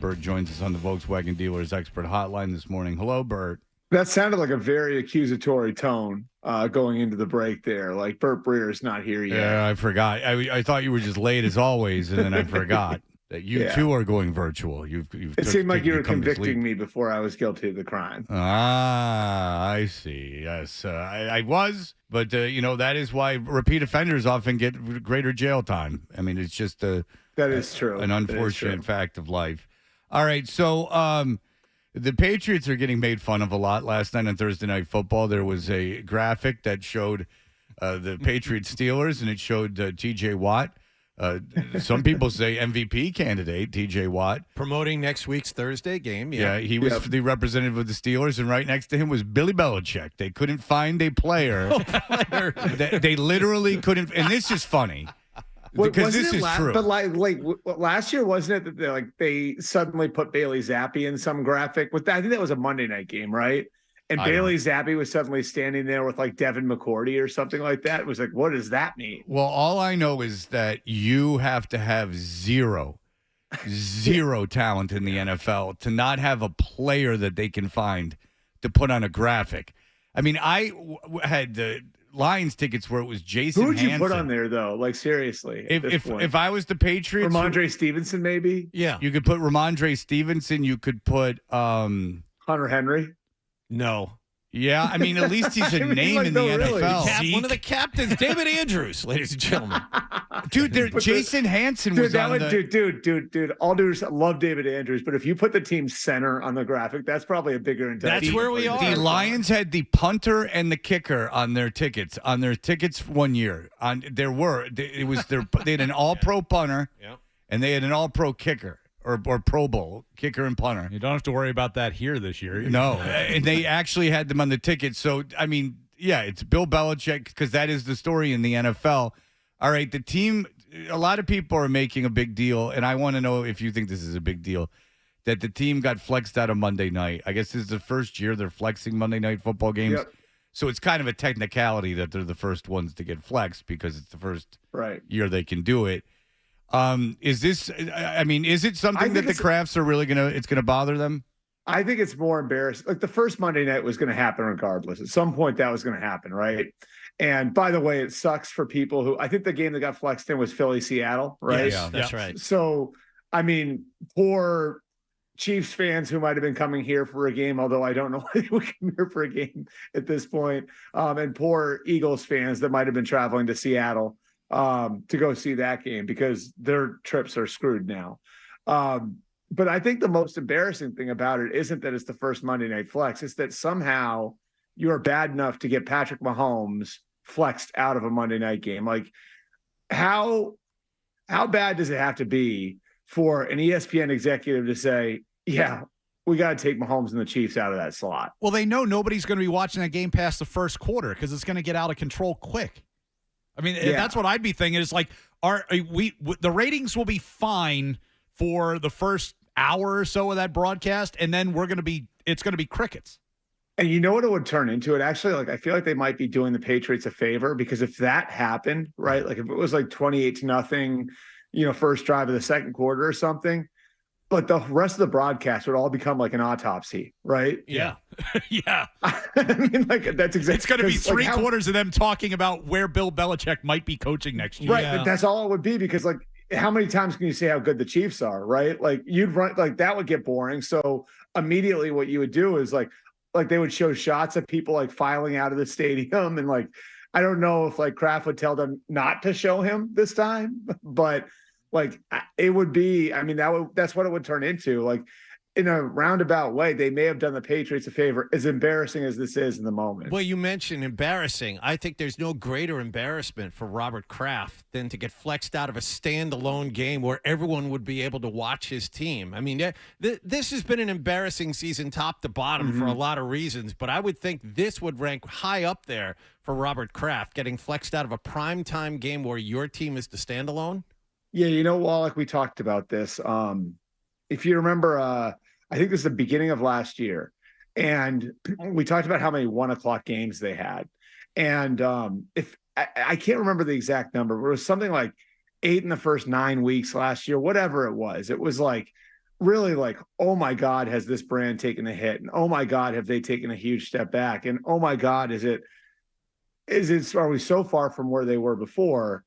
Bert joins us on the Volkswagen Dealers Expert Hotline this morning. Hello, Bert. That sounded like a very accusatory tone going into the break there. Like Bert Breer is not here yet. Yeah, I forgot. I thought you were just late as always, and then I forgot that you too are going virtual. It seemed like you were convicting me before I was guilty of the crime. I see. Yes, I was, but that is why repeat offenders often get greater jail time. I mean, it's just that is true. An unfortunate fact of life. All right, so the Patriots are getting made fun of a lot. Last night on Thursday Night Football, there was a graphic that showed the Patriots-Steelers, and it showed T.J. Watt. Some people say MVP candidate, T.J. Watt. Promoting next week's Thursday game. Yeah, he was the representative of the Steelers, and right next to him was Billy Belichick. They couldn't find a player. They literally couldn't, and this is funny. Because this is true. But like last year, wasn't it that they suddenly put Bailey Zappi in some graphic? I think that was a Monday night game, right? And Bailey Zappi was suddenly standing there with like Devin McCourty or something like that. It was like, what does that mean? Well, all I know is that you have to have zero talent in the NFL to not have a player that they can find to put on a graphic. I mean, I had the Lions tickets where it was Jason Who would you Hansen. put on there, though? Like, seriously. If I was the Patriots. Ramondre Stevenson, maybe? Yeah. You could put Ramondre Stevenson. You could put Hunter Henry? No. Yeah, I mean, at least he's a name in the NFL. Really? One of the captains, David Andrews, ladies and gentlemen. Dude, Jason Hansen was on Dude, all due respect, love David Andrews, but if you put the team center on the graphic, that's probably a bigger intelligence. That's where we are. The Lions had the punter and the kicker on their tickets. On their tickets one year. They had an all-pro punter, and they had an all-pro kicker. Or Pro Bowl kicker and punter. You don't have to worry about that here this year. No, and they actually had them on the ticket. So, I mean, yeah, it's Bill Belichick because that is the story in the NFL. All right, the team, a lot of people are making a big deal, and I want to know if you think this is a big deal, that the team got flexed out of Monday night. I guess this is the first year they're flexing Monday night football games. Yep. So it's kind of a technicality that they're the first ones to get flexed because it's the first year they can do it. Is it something that the Krafts are really it's going to bother them? I think it's more embarrassing. Like the first Monday night was going to happen regardless. At some point that was going to happen, right? And by the way, it sucks for people who, I think the game that got flexed in was Philly-Seattle, right? Yeah, that's right. So, I mean, poor Chiefs fans who might have been coming here for a game, although I don't know why they would come here for a game at this point. And poor Eagles fans that might have been traveling to Seattle to go see that game because their trips are screwed now. But I think the most embarrassing thing about it isn't that it's the first Monday night flex. It's that somehow you are bad enough to get Patrick Mahomes flexed out of a Monday night game. Like how bad does it have to be for an ESPN executive to say, yeah, we got to take Mahomes and the Chiefs out of that slot? Well, they know nobody's going to be watching that game past the first quarter because it's going to get out of control quick. I mean, that's what I'd be thinking. Is like, the ratings will be fine for the first hour or so of that broadcast, and then it's going to be crickets. And you know what it would turn into? It actually, like, I feel like they might be doing the Patriots a favor because if that happened, right, like if it was like 28-0, first drive of the second quarter or something, but the rest of the broadcast would all become like an autopsy, right? Yeah. Yeah. I mean, like, that's exactly. It's going to be three quarters of them talking about where Bill Belichick might be coaching next year. Right. Yeah. But that's all it would be because, like, how many times can you say how good the Chiefs are, right? Like, you'd run, like, that would get boring. So immediately what you would do is, like they would show shots of people, like, filing out of the stadium. And, like, I don't know if, like, Kraft would tell them not to show him this time, but like it would be, I mean, that's what it would turn into. Like in a roundabout way, they may have done the Patriots a favor, as embarrassing as this is in the moment. Well, you mentioned embarrassing. I think there's no greater embarrassment for Robert Kraft than to get flexed out of a standalone game where everyone would be able to watch his team. I mean, this has been an embarrassing season top to bottom for a lot of reasons, but I would think this would rank high up there for Robert Kraft, getting flexed out of a primetime game where your team is the standalone. Yeah, Wallach, we talked about this. If you remember, I think this is the beginning of last year, and we talked about how many 1:00 games they had. And if I can't remember the exact number, but it was something like 8 in the first 9 weeks last year, whatever it was. It was like really like, oh my God, has this brand taken a hit? And oh my God, have they taken a huge step back? And oh my God, are we so far from where they were before?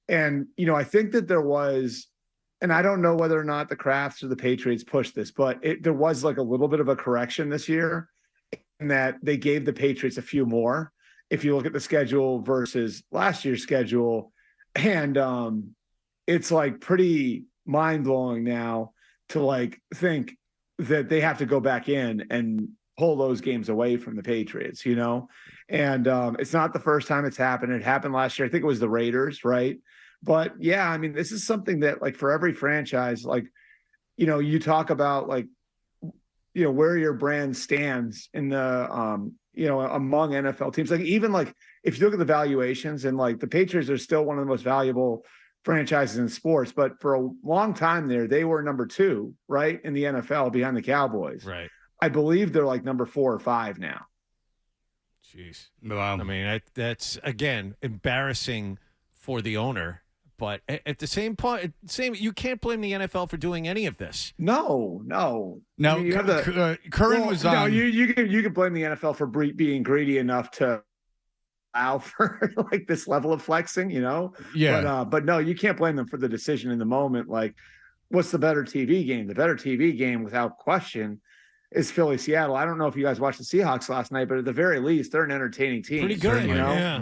And, I think that there was, and I don't know whether or not the Krafts or the Patriots pushed this, but there was like a little bit of a correction this year in that they gave the Patriots a few more. If you look at the schedule versus last year's schedule, and it's like pretty mind blowing now to like think that they have to go back in and pull those games away from the Patriots, and it's not the first time it's happened. It happened last year. I think it was the Raiders, right? But yeah, I mean, this is something that like for every franchise, like, you talk about like, where your brand stands in the, among NFL teams. Like even like if you look at the valuations and like the Patriots are still one of the most valuable franchises in sports, but for a long time there, they were number 2, right, in the NFL behind the Cowboys. Right. I believe they're like number 4 or 5 now. Jeez. Wow. I mean, that's again embarrassing for the owner. But at the same point, you can't blame the NFL for doing any of this. No. Now, I mean, Curran was on. No, you can blame the NFL for being greedy enough to allow for like this level of flexing, Yeah. But no, you can't blame them for the decision in the moment. Like, what's the better TV game? The better TV game, without question, is Philly-Seattle. I don't know if you guys watched the Seahawks last night, but at the very least, they're an entertaining team. Pretty good, you know. Yeah.